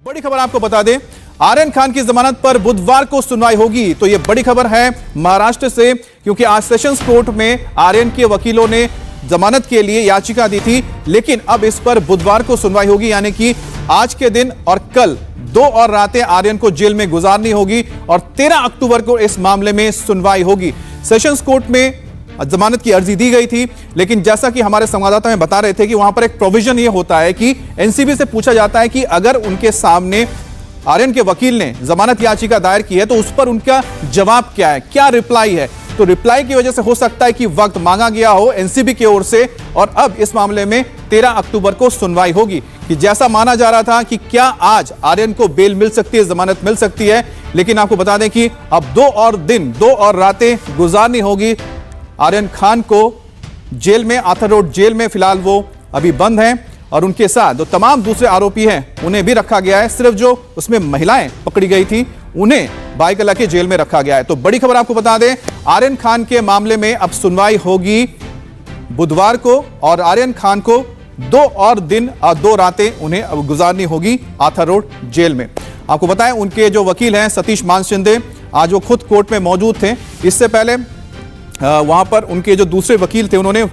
बड़ी खबर आपको बता दें, आर्यन खान की जमानत पर बुधवार को सुनवाई होगी। तो यह बड़ी खबर है महाराष्ट्र से, क्योंकि आज सेशंस कोर्ट में आर्यन के वकीलों ने जमानत के लिए याचिका दी थी, लेकिन अब इस पर बुधवार को सुनवाई होगी। यानी कि आज के दिन और कल 2 और रातें आर्यन को जेल में गुजारनी होगी और 13 अक्टूबर को इस मामले में सुनवाई होगी। सेशंस कोर्ट में जमानत की अर्जी दी गई थी, लेकिन जैसा कि हमारे संवाददाता में बता रहे थे कि वहां पर एक प्रोविजन यह होता है कि एनसीबी से पूछा जाता है कि अगर उनके सामने आर्यन के वकील ने जमानत याचिका दायर की है तो उस पर उनका जवाब क्या है, क्या रिप्लाई है। तो रिप्लाई की वजह से हो सकता है कि वक्त मांगा गया हो एनसीबी की ओर से, और अब इस मामले में 13 अक्टूबर को सुनवाई होगी। कि जैसा माना जा रहा था कि क्या आज आर्यन को बेल मिल सकती है, जमानत मिल सकती है, लेकिन आपको बता दें कि अब 2 और रातें गुजारनी होगी आर्यन खान को जेल में। आर्थर रोड जेल में फिलहाल वो अभी बंद हैं और उनके साथ जो तमाम दूसरे आरोपी हैं उन्हें भी रखा गया है। सिर्फ जो उसमें महिलाएं पकड़ी गई थी उन्हें बाईकला के जेल में रखा गया है। तो बड़ी खबर आपको बता दें, आर्यन खान के मामले में अब सुनवाई होगी बुधवार को और आर्यन खान को 2 और दिन और 2 रातें उन्हें अब गुजारनी होगी आर्थर रोड जेल में। आपको बताएं, उनके जो वकील हैं सतीश मानशिंदे, आज वो खुद कोर्ट में मौजूद थे। इससे पहले वहां पर उनके जो दूसरे वकील थे उन्होंने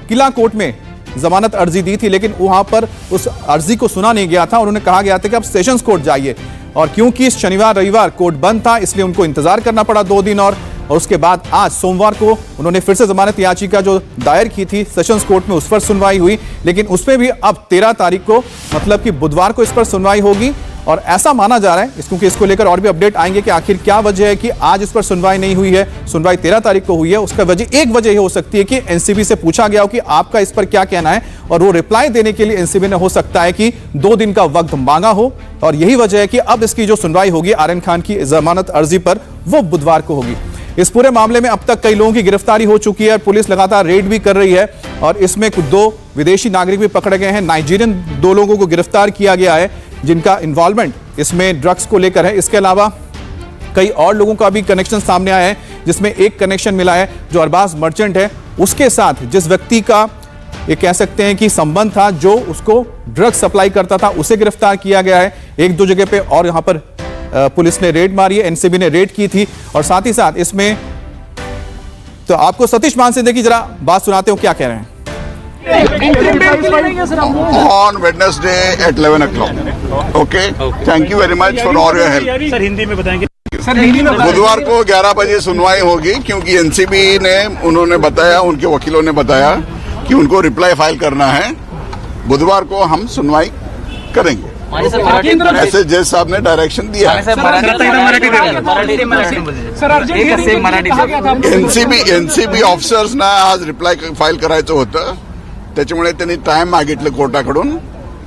किला कोर्ट में जमानत अर्जी दी थी, लेकिन वहां पर उस अर्जी को सुना नहीं गया था। उन्होंने कहा गया था कि आप सेशंस कोर्ट जाइए, और क्योंकि शनिवार रविवार कोर्ट बंद था इसलिए उनको इंतजार करना पड़ा 2 दिन और उसके बाद आज सोमवार को उन्होंने फिर से जमानत याचिका जो दायर की थी सेशंस कोर्ट में, उस पर सुनवाई हुई। लेकिन उसमें भी अब 13 तारीख को, मतलब कि बुधवार को इस पर सुनवाई होगी। और ऐसा माना जा रहा है, क्योंकि इसको लेकर और भी अपडेट आएंगे कि आखिर क्या वजह है कि आज इस पर सुनवाई नहीं हुई है। सुनवाई 13 तारीख को हुई है। उसका एक वजह यह हो सकती है कि एनसीबी से पूछा गया हो कि आपका इस पर क्या कहना है, और वो रिप्लाई देने के लिए एनसीबी ने हो सकता है कि 2 दिन का वक्त मांगा हो। और यही वजह है कि अब इसकी जो सुनवाई होगी आर्यन खान की जमानत अर्जी पर, वो बुधवार को होगी। इस पूरे मामले में अब तक कई लोगों की गिरफ्तारी हो चुकी है और पुलिस लगातार रेड भी कर रही है, और इसमें कुछ 2 विदेशी नागरिक भी पकड़े गए हैं। नाइजीरियन 2 लोगों को गिरफ्तार किया गया है जिनका इन्वॉल्वमेंट इसमें ड्रग्स को लेकर है। इसके अलावा कई और लोगों का भी कनेक्शन सामने आया है, जिसमें एक कनेक्शन मिला है जो अरबाज मर्चेंट है, उसके साथ जिस व्यक्ति का ये कह सकते हैं कि संबंध था, जो उसको ड्रग्स सप्लाई करता था, उसे गिरफ्तार किया गया है। 1-2 जगह पे और यहां पर पुलिस ने रेड मारी है, एनसीबी ने रेड की थी। और साथ ही साथ इसमें तो आपको सतीश मानसिंह की जरा बात सुनाते हो, क्या कह रहे हैं। On Wednesday at 11 o'clock. Okay. Thank you very much for all your help. Sir Hindi में बताएंगे। बुधवार को 11 बजे सुनवाई होगी, क्योंकि एनसीबी ने उन्होंने बताया, उनके वकीलों ने बताया कि उनको रिप्लाई फाइल करना है। बुधवार को हम सुनवाई करेंगे, ऐसे जज साहब ने डायरेक्शन दिया है। एनसीबी ऑफिसर्सना आज रिप्लाय फाईल करायचं होतं, त्याच्यामुळे त्यांनी टाइम मागितलं कोर्टाकडून,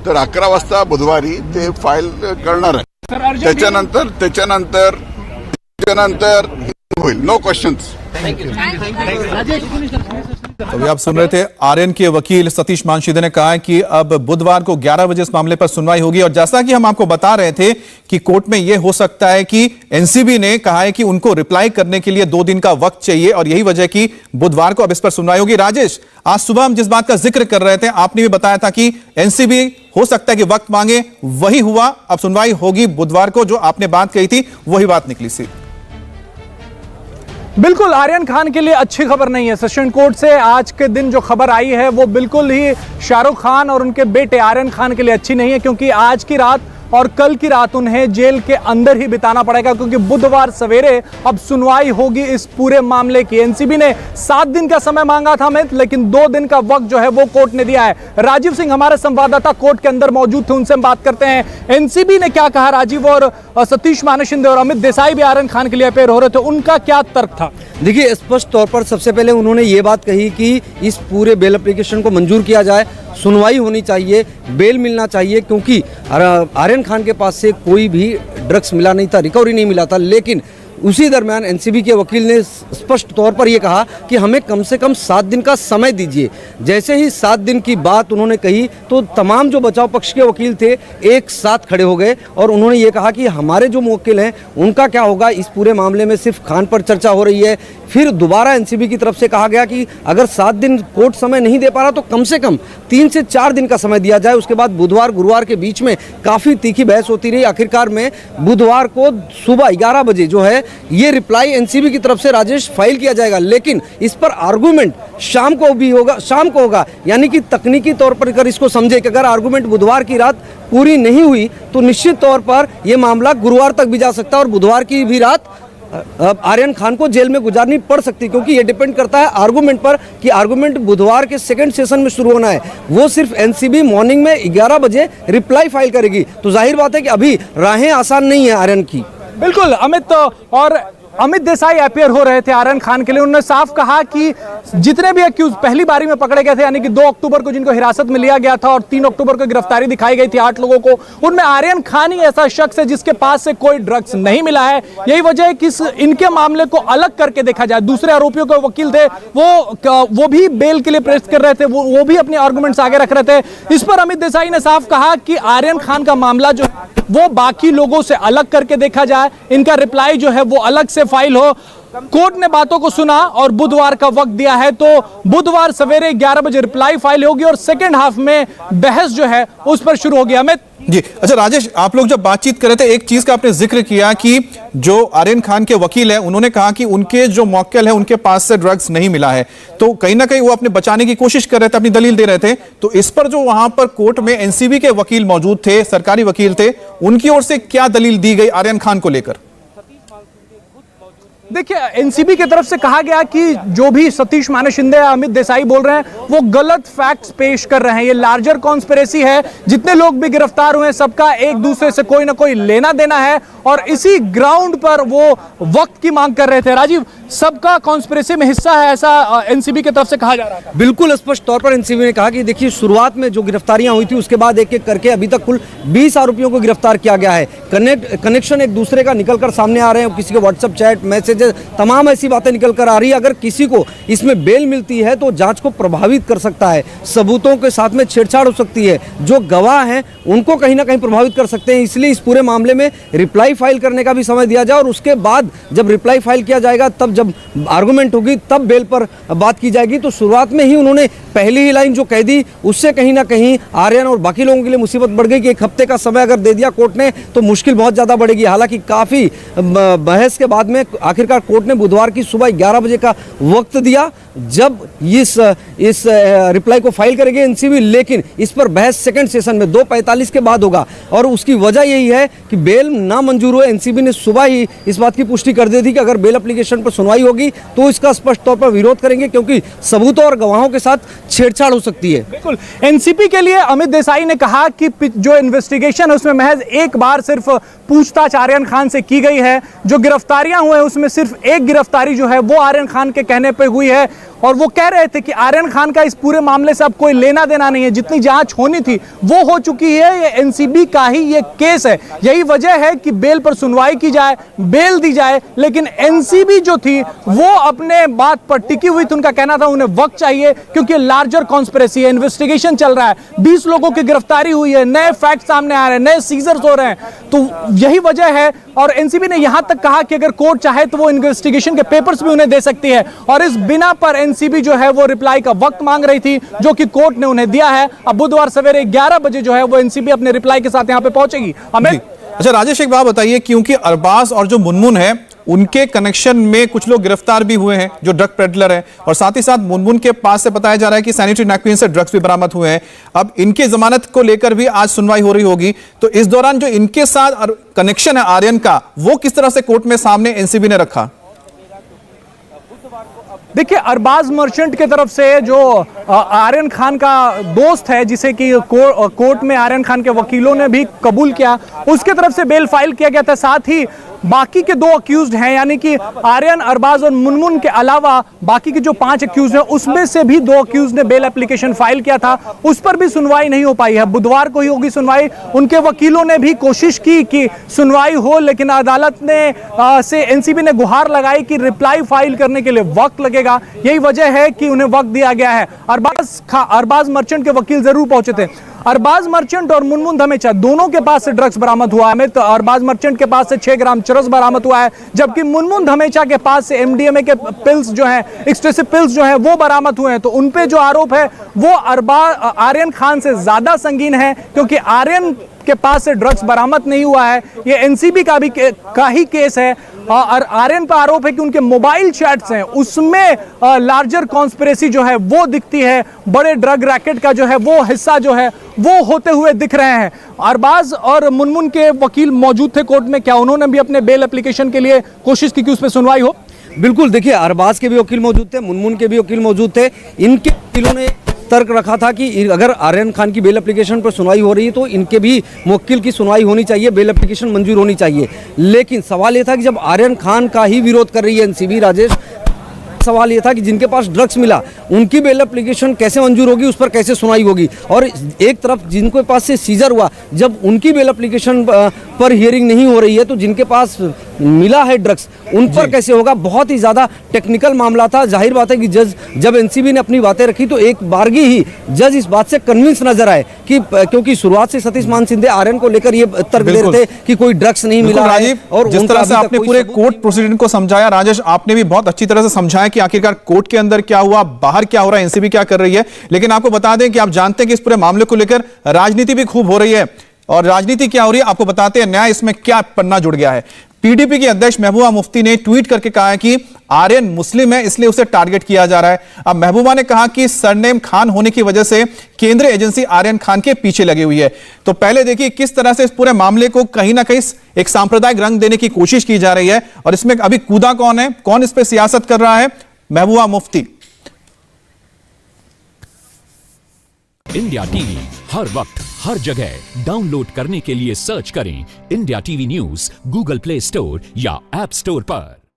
तर 11 वाजता बुधवारी ते फाईल करणार आहे। त्याच्यानंतर होईल। No questions. तो आप सुन रहे थे, आर्यन के वकील सतीश मानशिंदे ने कहा है कि अब बुधवार को 11 बजे इस मामले पर सुनवाई होगी। और जैसा कि हम आपको बता रहे थे कि कोर्ट में यह हो सकता है कि एनसीबी ने कहा है कि उनको रिप्लाई करने के लिए 2 दिन का वक्त चाहिए, और यही वजह कि बुधवार को अब इस पर सुनवाई होगी। राजेश, आज सुबह हम जिस बात का जिक्र कर रहे थे, आपने भी बताया था कि एनसीबी हो सकता है कि वक्त मांगे, वही हुआ। अब सुनवाई होगी बुधवार को, जो आपने बात कही थी वही बात निकली सी। बिल्कुल, आर्यन खान के लिए अच्छी खबर नहीं है। सेशन कोर्ट से आज के दिन जो खबर आई है वो बिल्कुल ही शाहरुख खान और उनके बेटे आर्यन खान के लिए अच्छी नहीं है, क्योंकि आज की रात और कल की रात उन्हें जेल के अंदर ही बिताना पड़ेगा, क्योंकि बुधवार सवेरे अब सुनवाई होगी इस पूरे मामले की। एनसीबी ने 7 दिन का समय मांगा था हमें, लेकिन 2 दिन का वक्त जो है वो कोर्ट ने दिया है। राजीव सिंह हमारे संवाददाता कोर्ट के अंदर मौजूद थे, उनसे हम बात करते हैं। एनसीबी ने क्या कहा राजीव, और सतीश मानशिंदे और अमित देसाई भी आर्यन खान के लिए अपेयर हो रहे थे, उनका क्या तर्क था? देखिए, स्पष्ट तौर पर सबसे पहले उन्होंने ये बात कही कि इस पूरे बेल एप्लीकेशन को मंजूर किया जाए, सुनवाई होनी चाहिए, बेल मिलना चाहिए, क्योंकि आर्यन खान के पास से कोई भी ड्रग्स मिला नहीं था, रिकवरी नहीं मिला था। लेकिन उसी दरमियान एनसीबी के वकील ने स्पष्ट तौर पर यह कहा कि हमें कम से कम 7 दिन का समय दीजिए। जैसे ही 7 दिन की बात उन्होंने कही तो तमाम जो बचाव पक्ष के वकील थे एक साथ खड़े हो गए और उन्होंने ये कहा कि हमारे जो मुवक्किल हैं उनका क्या होगा। इस पूरे मामले में सिर्फ खान पर चर्चा हो रही है। फिर दोबारा एनसीबी की तरफ से कहा गया कि अगर 7 दिन कोर्ट समय नहीं दे पा रहा तो कम से कम 3 से 4 दिन का समय दिया जाए। उसके बाद बुधवार गुरुवार के बीच में काफ़ी तीखी बहस होती रही। आखिरकार में बुधवार को सुबह 11 बजे जो है ये रिप्लाई एनसीबी की तरफ से राजेश फाइल किया जाएगा, लेकिन इस पर आर्गूमेंट शाम को होगा। यानी कि तकनीकी तौर पर अगर इसको समझे कि अगर आर्गूमेंट बुधवार की रात पूरी नहीं हुई तो निश्चित तौर पर यह मामला गुरुवार तक भी जा सकता है और बुधवार की भी रात आर्यन खान को जेल में गुजारनी पड़ सकती, क्योंकि ये डिपेंड करता है आर्गूमेंट पर कि आर्गूमेंट बुधवार के सेकंड सेशन में शुरू होना है। वो सिर्फ एनसीबी मॉर्निंग में 11 बजे रिप्लाई फाइल करेगी। तो जाहिर बात है कि अभी राहें आसान नहीं है आर्यन की। बिल्कुल अमित, और अमित देसाई अपीयर हो रहे थे आर्यन खान के लिए। उन्होंने साफ कहा कि जितने भी अक्यूज पहली बारी में पकड़े गए थे, यानी कि 2 अक्टूबर को जिनको हिरासत में लिया गया था और 3 अक्टूबर को गिरफ्तारी दिखाई गई थी 8 लोगों को, उनमें आर्यन खान ही ऐसा शख्स है जिसके पास से कोई ड्रग्स नहीं मिला है। यही वजह है कि इनके मामले को अलग करके देखा जाए। दूसरे आरोपियों के वकील थे वो भी बेल के लिए प्रेस कर रहे थे, वो भी अपने आर्गुमेंट्स आगे रख रहे थे। इस पर अमित देसाई ने साफ कहा कि आर्यन खान का मामला जो वो बाकी लोगों से अलग करके देखा जाए, इनका रिप्लाई जो है वो अलग से फाइल हो। कोर्ट ने बातों को सुना और बुधवार का वक्त दिया है, तो बुधवार सवेरे 11 बजे रिप्लाई फाइल होगी और सेकेंड हाफ में बहस जो है उस पर शुरू होगी। अमित जी, अच्छा राजेश, आप लोग जब बातचीत कर रहे थे एक चीज का आपने जिक्र किया कि जो आर्यन खान के वकील हैं उन्होंने कहा कि उनके जो मौक्किल है उनके पास से ड्रग्स नहीं मिला है, तो कहीं ना कहीं वो अपने बचाने की कोशिश कर रहे थे, अपनी दलील दे रहे थे। तो इस पर जो वहां पर कोर्ट में एनसीबी के वकील मौजूद थे, सरकारी वकील थे, उनकी ओर से क्या दलील दी गई आर्यन खान को लेकर? देखिए, एनसीबी की तरफ से कहा गया कि जो भी सतीश माने शिंदे या अमित देसाई बोल रहे हैं वो गलत फैक्ट्स पेश कर रहे हैं। ये लार्जर कॉन्स्पिरेसी है, जितने लोग भी गिरफ्तार हुए हैं सबका एक दूसरे से कोई ना कोई लेना देना है और इसी ग्राउंड पर वो वक्त की मांग कर रहे थे। राजीव, सबका कॉन्स्पिरेसी में हिस्सा है ऐसा एनसीबी की तरफ से कहा जा रहा था। बिल्कुल स्पष्ट तौर पर एनसीबी ने कहा कि देखिए, शुरुआत में जो गिरफ्तारियां हुई थी उसके बाद एक एक करके अभी तक कुल 20 आरोपियों को गिरफ्तार किया गया है। कनेक्शन एक दूसरे का निकल कर सामने आ रहे हैं, किसी के व्हाट्सएप चैट मैसेज तमाम ऐसी बातें निकल कर आ रही है। अगर किसी को इसमें बेल मिलती है तो जांच को प्रभावित कर सकता है, सबूतों के साथ में छेड़छाड़ हो सकती है, जो गवाह हैं उनको कहीं ना कहीं प्रभावित कर सकते हैं। इसलिए इस पूरे मामले में रिप्लाई फाइल करने का भी समय दिया जाए और उसके बाद जब रिप्लाई फाइल किया जाएगा, तब जब आर्गुमेंट होगी तब बेल पर बात की जाएगी। तो शुरुआत में ही उन्होंने पहली ही लाइन जो कह दी उससे कहीं ना कहीं आर्यन और बाकी लोगों के लिए मुसीबत बढ़ गई कि 1 हफ्ते का समय अगर दे दिया कोर्ट ने तो मुश्किल बहुत ज़्यादा बढ़ेगी। हालांकि काफ़ी बहस के बाद में आखिरकार कोर्ट ने बुधवार की सुबह 11 बजे का वक्त दिया जब इस रिप्लाई को फाइल करेंगे एनसीबी, लेकिन इस पर बहस सेकंड सेशन में 2:45 के बाद होगा और उसकी वजह यही है कि बेल ना मंजूर हुए। एनसीबी ने सुबह ही इस बात की पुष्टि कर दी थी कि अगर बेल एप्लीकेशन पर सुनवाई होगी तो इसका स्पष्ट तौर पर विरोध करेंगे, क्योंकि सबूतों और गवाहों के साथ छेड़छाड़ हो सकती है। बिल्कुल, एनसीपी के लिए अमित देसाई ने कहा कि जो इन्वेस्टिगेशन है उसमें महज एक बार सिर्फ पूछताछ आर्यन खान से की गई है। जो गिरफ्तारियां हुए हैं उसमें सिर्फ एक गिरफ्तारी जो है वो आर्यन खान के कहने पे हुई है और वो कह रहे थे कि आर्यन खान का इस पूरे मामले से अब कोई लेना देना नहीं है, जितनी जांच होनी थी वो हो चुकी है, ये एनसीबी का ही ये केस है। यही वजह है कि बेल पर सुनवाई की जाए, बेल दी जाए, लेकिन एनसीबी जो थी वो अपने बात पर टिकी हुई थी। उनका कहना था उन्हें वक्त चाहिए क्योंकि लार्जर कॉन्स्पिरेसी है, इन्वेस्टिगेशन चल रहा है, 20 लोगों की गिरफ्तारी हुई है, नए फैक्ट सामने आ रहे हैं, नए सीजर्स हो रहे हैं, तो यही वजह है। और एनसीबी ने यहां तक कहा कि अगर कोर्ट चाहे तो वो इन्वेस्टिगेशन के पेपर्स भी उन्हें दे सकती है और इस बिना पर एनसीबी जो है वो रिप्लाई का वक्त मांग रही थी, जो कि कोर्ट ने उन्हें दिया है। अब बुधवार सवेरे 11 बजे जो है वो एनसीबी अपने रिप्लाई के साथ यहां पे पहुंचेगी। अमित, अच्छा राजेश, एक बात बताइए, क्योंकि अरबाज और जो मुनमुन है उनके कनेक्शन में कुछ लोग गिरफ्तार भी हुए हैं जो ड्रग पेडलर हैं, और साथ ही साथ मुनमुन के पास से बताया जा रहा है कि सैनिटरी नैपकिन से ड्रग्स भी बरामद हुए हैं। अब इनके जमानत को लेकर भी आज सुनवाई हो रही होगी, तो इस दौरान जो इनके साथ कनेक्शन है आर्यन का, वो किस तरह से कोर्ट में सामने एनसीबी ने रखा? देखिए, अरबाज मर्चेंट की तरफ से जो आर्यन खान का दोस्त है, जिसे कि कोर्ट में आर्यन खान के वकीलों ने भी कबूल किया, उसके तरफ से बेल फाइल किया गया था। साथ ही बाकी के 2 अक्यूज्ड हैं, यानी कि आर्यन, अरबाज और मुनमुन के अलावा बाकी के जो 5 अक्यूज्ड हैं उसमें से भी 2 अक्यूज्ड ने बेल एप्लीकेशन फाइल किया था, उस पर भी सुनवाई नहीं हो पाई है। बुधवार को ही होगी सुनवाई। उनके वकीलों ने भी कोशिश की कि सुनवाई हो, लेकिन अदालत ने से एनसीबी ने गुहार लगाई कि रिप्लाई फाइल करने के लिए वक्त लगेगा। यही वजह है कि उन्हें वक्त दिया गया है। अरबाज मर्चेंट के वकील जरूर पहुंचे थे। अरबाज मर्चेंट और मुनमुन धमेचा दोनों के पास से ड्रग्स बरामद हुआ है। तो अरबाज मर्चेंट के पास से 6 ग्राम चरस बरामद हुआ है, जबकि मुनमुन धमेचा के पास से एमडीएमए के पिल्स जो हैं, एक्सटेसिव पिल्स जो हैं, वो बरामद हुए हैं। तो उन पे जो आरोप है वो आर्यन खान से ज्यादा संगीन है, क्योंकि आर्यन के पास से ड्रग्स बरामद नहीं हुआ है। ये एनसीबी का ही केस है। और आर्यन पर आरोप है कि उनके मोबाइल चैट्स हैं उसमें लार्जर कॉन्स्पिरेसी जो है वो दिखती है, बड़े ड्रग रैकेट का जो है वो हिस्सा जो है वो होते हुए दिख रहे हैं। अरबाज और मुनमुन के वकील मौजूद थे कोर्ट में, क्या उन्होंने भी अपने बेल एप्लीकेशन के लिए कोशिश की कि उस पर सुनवाई हो? बिल्कुल, देखिए अरबाज के भी वकील मौजूद थे, मुनमुन के भी वकील मौजूद थे। इनके वकीलों ने तर्क रखा था कि अगर आर्यन खान की बेल एप्लीकेशन पर सुनवाई हो रही है तो इनके भी मुवक्किल की सुनवाई होनी चाहिए, बेल एप्लीकेशन मंजूर होनी चाहिए। लेकिन सवाल यह था कि जब आर्यन खान का ही विरोध कर रही है एनसीबी, राजेश, सवाल यह था कि जिनके पास ड्रग्स मिला उनकी बेल एप्लीकेशन कैसे मंजूर होगी, उस पर कैसे सुनवाई होगी। और एक तरफ जिनके पास से सीजर हुआ, जब उनकी बेल एप्लीकेशन पर हियरिंग नहीं हो रही है तो जिनके पास मिला है ड्रग्स उन पर कैसे होगा। बहुत ही ज़्यादा टेक्निकल मामला था। जाहिर बात है कि जज जब एनसीबी ने अपनी बातें रखी तो एक बारगी ही जज इस बात से कन्विंस नजर आए कि क्योंकि शुरुआत से सतीश मान सिंधे आर्यन को लेकर ये तर्क दे रहे थे कि कोई ड्रग्स नहीं मिला है। और जिस तरह से आपने पूरे कोर्ट प्रोसीडिंग को समझाया राजेश, आपने भी बहुत अच्छी तरह से समझाया कि आखिरकार कोर्ट के अंदर क्या हुआ, बाहर क्या हो रहा है, एनसीबी क्या कर रही है। लेकिन आपको बता दें कि आप जानते हैं कि इस पूरे मामले को लेकर राजनीति भी खूब हो रही है, और राजनीति क्या हो रही है आपको बताते हैं, न्याय इसमें क्या पन्ना जुड़ गया है। पीडीपी की अध्यक्ष महबूबा मुफ्ती ने ट्वीट करके कहा है कि आर्यन मुस्लिम है इसलिए उसे टारगेट किया जा रहा है। अब महबूबा ने कहा कि सरनेम खान होने की वजह से केंद्रीय एजेंसी आर्यन खान के पीछे लगी हुई है। तो पहले देखिए किस तरह से इस पूरे मामले को कहीं ना कहीं एक सांप्रदायिक रंग देने की कोशिश की जा रही है, और इसमें अभी कूदा कौन है, कौन इस पर सियासत कर रहा है? महबूबा मुफ्ती। इंडिया टीवी हर वक्त हर जगह डाउनलोड करने के लिए सर्च करें India TV news Google play store या ऐप स्टोर पर।